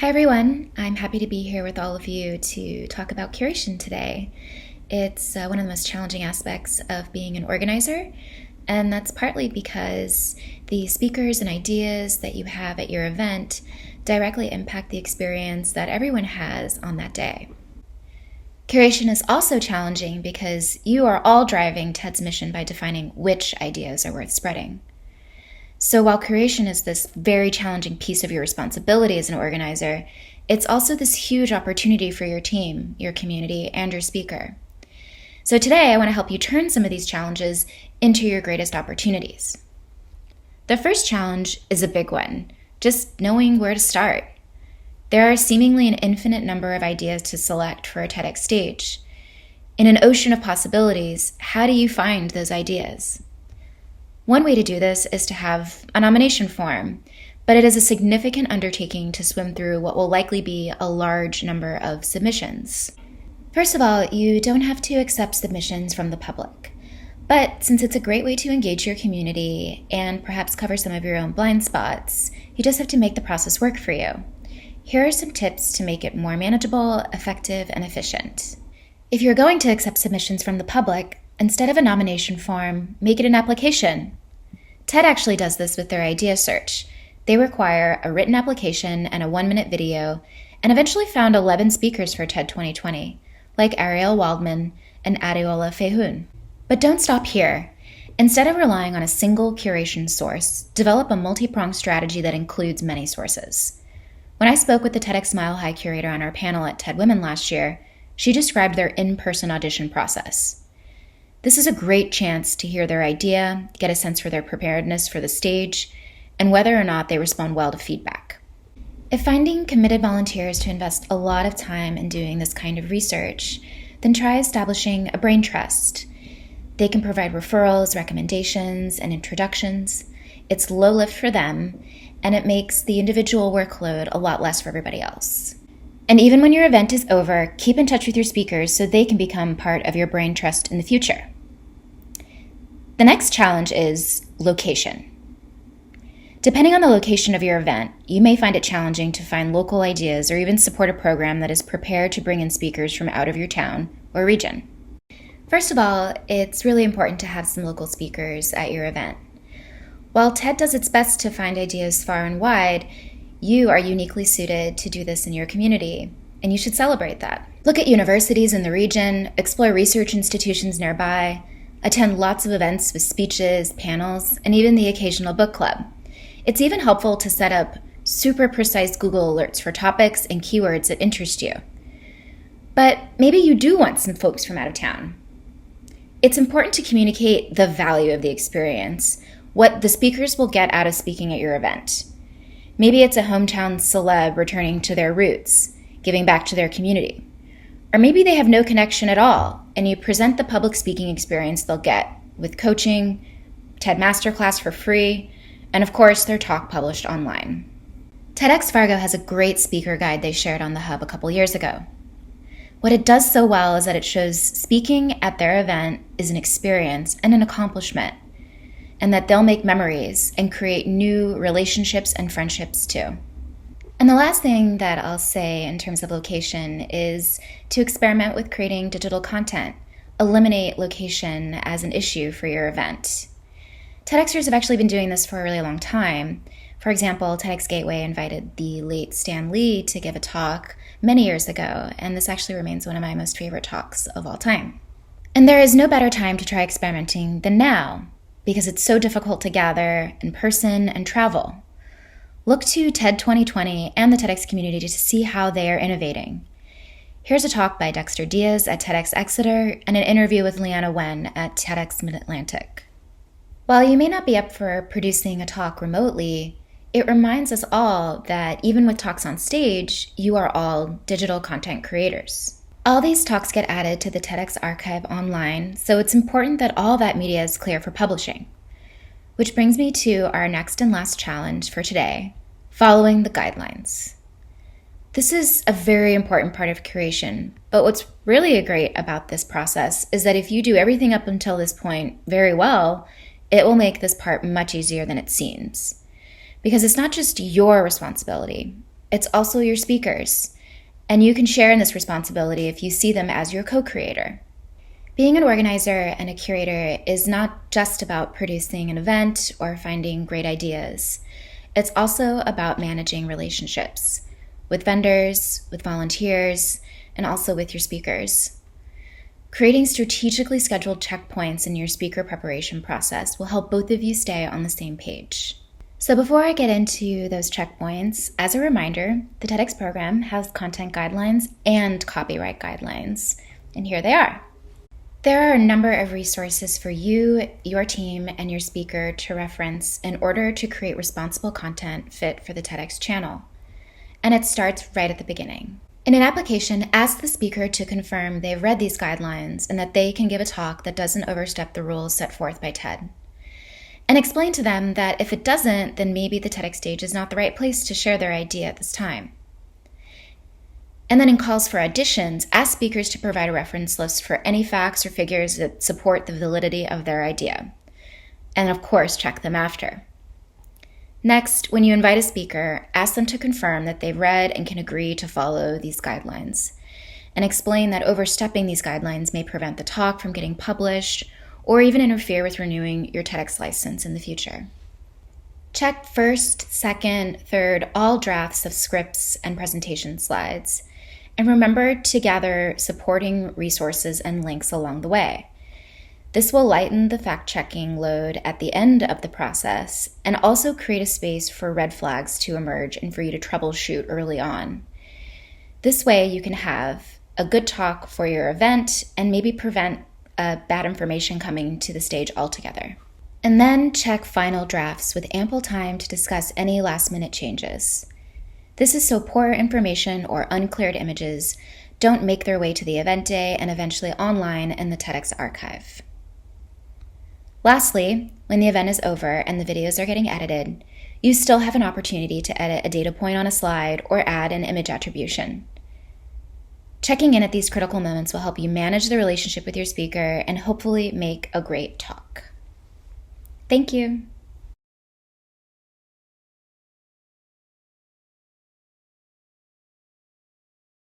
Hi everyone, I'm happy to be here with all of you to talk about curation today. It's one of the most challenging aspects of being an organizer, and that's partly because the speakers and ideas that you have at your event directly impact the experience that everyone has on that day. Curation is also challenging because you are all driving TED's mission by defining which ideas are worth spreading. So while curation is this very challenging piece of your responsibility as an organizer, it's also this huge opportunity for your team, your community, and your speaker. So today I want to help you turn some of these challenges into your greatest opportunities. The first challenge is a big one, just knowing where to start. There are seemingly an infinite number of ideas to select for a TEDx stage. In an ocean of possibilities, how do you find those ideas? One way to do this is to have a nomination form, but it is a significant undertaking to swim through what will likely be a large number of submissions. First of all, you don't have to accept submissions from the public, but since it's a great way to engage your community and perhaps cover some of your own blind spots, you just have to make the process work for you. Here are some tips to make it more manageable, effective, and efficient. If you're going to accept submissions from the public, instead of a nomination form, make it an application. TED actually does this with their idea search. They require a written application and a 1-minute video, and eventually found 11 speakers for TED 2020, like Ariel Waldman and Adeola Fehun. But don't stop here. Instead of relying on a single curation source, develop a multi-pronged strategy that includes many sources. When I spoke with the TEDx Mile High curator on our panel at TED Women last year, she described their in-person audition process. This is a great chance to hear their idea, get a sense for their preparedness for the stage, and whether or not they respond well to feedback. If finding committed volunteers to invest a lot of time in doing this kind of research, then try establishing a brain trust. They can provide referrals, recommendations, and introductions. It's low lift for them, and it makes the individual workload a lot less for everybody else. And even when your event is over, keep in touch with your speakers so they can become part of your brain trust in the future. The next challenge is location. Depending on the location of your event, you may find it challenging to find local ideas or even support a program that is prepared to bring in speakers from out of your town or region. First of all, it's really important to have some local speakers at your event. While TED does its best to find ideas far and wide, you are uniquely suited to do this in your community, and you should celebrate that. Look at universities in the region, explore research institutions nearby, attend lots of events with speeches, panels, and even the occasional book club. It's even helpful to set up super precise Google alerts for topics and keywords that interest you. But maybe you do want some folks from out of town. It's important to communicate the value of the experience, what the speakers will get out of speaking at your event. Maybe it's a hometown celeb returning to their roots, giving back to their community. Or maybe they have no connection at all, and you present the public speaking experience they'll get with coaching, TED Masterclass for free, and of course, their talk published online. TEDx Fargo has a great speaker guide they shared on the Hub a couple years ago. What it does so well is that it shows speaking at their event is an experience and an accomplishment, and that they'll make memories and create new relationships and friendships too. And the last thing that I'll say in terms of location is to experiment with creating digital content. Eliminate location as an issue for your event. TEDxers have actually been doing this for a really long time. For example, TEDx Gateway invited the late Stan Lee to give a talk many years ago, and this actually remains one of my most favorite talks of all time. And there is no better time to try experimenting than now, because it's so difficult to gather in person and travel. Look to TED 2020 and the TEDx community to see how they are innovating. Here's a talk by Dexter Diaz at TEDx Exeter and an interview with Leanna Wen at TEDx Mid-Atlantic. While you may not be up for producing a talk remotely, it reminds us all that even with talks on stage, you are all digital content creators. All these talks get added to the TEDx archive online, so it's important that all that media is clear for publishing. Which brings me to our next and last challenge for today, following the guidelines. This is a very important part of curation, but what's really great about this process is that if you do everything up until this point very well, it will make this part much easier than it seems. Because it's not just your responsibility, It's also your speakers, and you can share in this responsibility if you see them as your co-creator. Being an organizer and a curator is not just about producing an event or finding great ideas. It's also about managing relationships with vendors, with volunteers, and also with your speakers. Creating strategically scheduled checkpoints in your speaker preparation process will help both of you stay on the same page. So before I get into those checkpoints, as a reminder, the TEDx program has content guidelines and copyright guidelines, and here they are. There are a number of resources for you, your team, and your speaker to reference in order to create responsible content fit for the TEDx channel. And it starts right at the beginning. In an application, ask the speaker to confirm they've read these guidelines and that they can give a talk that doesn't overstep the rules set forth by TED. And explain to them that if it doesn't, then maybe the TEDx stage is not the right place to share their idea at this time. And then in calls for auditions, ask speakers to provide a reference list for any facts or figures that support the validity of their idea. And of course, check them after. Next, when you invite a speaker, ask them to confirm that they've read and can agree to follow these guidelines. And explain that overstepping these guidelines may prevent the talk from getting published or even interfere with renewing your TEDx license in the future. Check first, second, third, all drafts of scripts and presentation slides. And remember to gather supporting resources and links along the way. This will lighten the fact-checking load at the end of the process and also create a space for red flags to emerge and for you to troubleshoot early on. This way you can have a good talk for your event and maybe prevent bad information coming to the stage altogether. And then check final drafts with ample time to discuss any last-minute changes. This is so poor information or uncleared images don't make their way to the event day and eventually online in the TEDx archive. Lastly, when the event is over and the videos are getting edited, you still have an opportunity to edit a data point on a slide or add an image attribution. Checking in at these critical moments will help you manage the relationship with your speaker and hopefully make a great talk. Thank you.